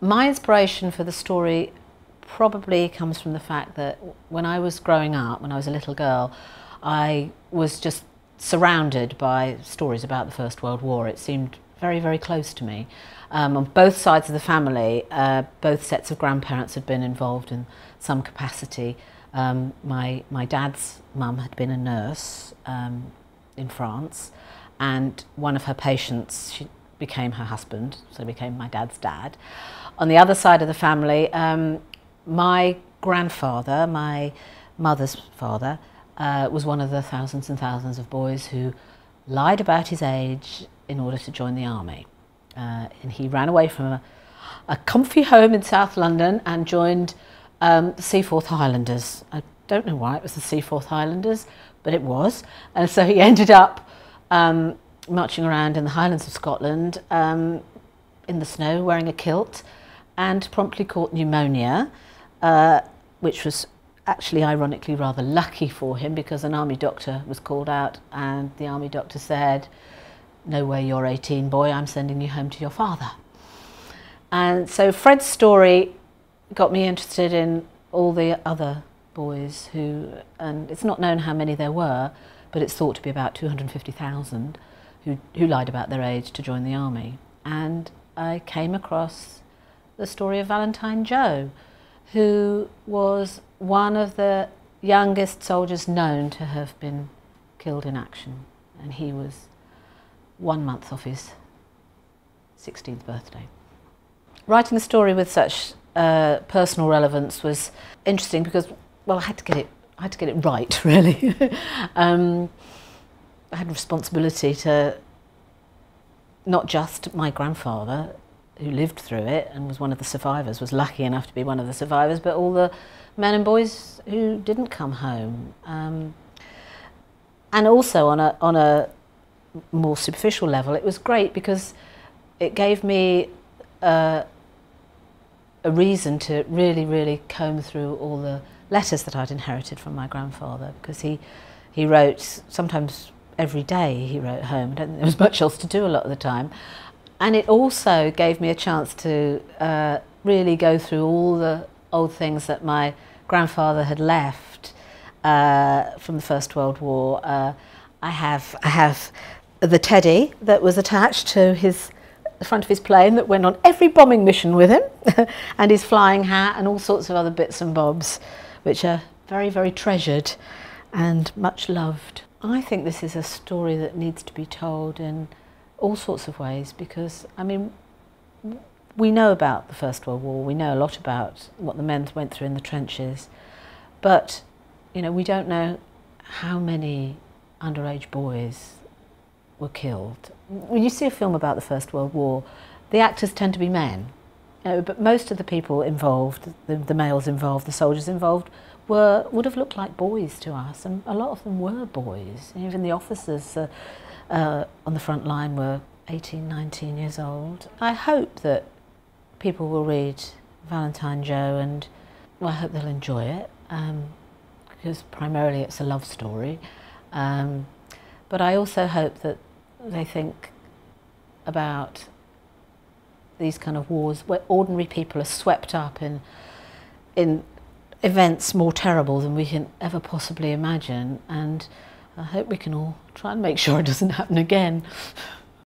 My inspiration for the story probably comes from the fact that when I was growing up, when I was a little girl, I was just surrounded by stories about the First World War. It seemed very, very close to me. On both sides of the family, both sets of grandparents had been involved in some capacity. My dad's mum had been a nurse in France, and one of her patients, she became her husband, so became my dad's dad. On the other side of the family, my grandfather, my mother's father, was one of the thousands and thousands of boys who lied about his age in order to join the army. And he ran away from a comfy home in South London and joined the Seaforth Highlanders. I don't know why it was the Seaforth Highlanders, but it was. And so he ended up marching around in the Highlands of Scotland in the snow wearing a kilt, and promptly caught pneumonia, which was actually ironically rather lucky for him, because an army doctor was called out and the army doctor said, "No way, you're 18, boy, I'm sending you home to your father." And so Fred's story got me interested in all the other boys who, and it's not known how many there were, but it's thought to be about 250,000 who lied about their age to join the army. And I came across the story of Valentine Joe, who was one of the youngest soldiers known to have been killed in action, and he was 1 month off his 16th birthday. Writing the story with such personal relevance was interesting because, well, I had to get it right, really. I had a responsibility to not just my grandfather, who lived through it and was one of the survivors, was lucky enough to be one of the survivors, but all the men and boys who didn't come home. And also on a more superficial level, it was great because it gave me a reason to really comb through all the letters that I'd inherited from my grandfather, because he wrote sometimes every day. He wrote home. I don't think there was much else to do a lot of the time. And it also gave me a chance to really go through all the old things that my grandfather had left from the First World War. I have the teddy that was attached to the front of his plane that went on every bombing mission with him, and his flying hat and all sorts of other bits and bobs, which are very, very treasured and much loved. I think this is a story that needs to be told in all sorts of ways, because, I mean, we know about the First World War, we know a lot about what the men went through in the trenches, but, you know, we don't know how many underage boys were killed. When you see a film about the First World War, the actors tend to be men, you know, but most of the people involved, the males involved, the soldiers involved, would have looked like boys to us, and a lot of them were boys. Even the officers on the front line were 18, 19 years old. I hope that people will read Valentine Joe, and well, I hope they'll enjoy it, because primarily it's a love story. But I also hope that they think about these kind of wars where ordinary people are swept up in events more terrible than we can ever possibly imagine, and I hope we can all try and make sure it doesn't happen again.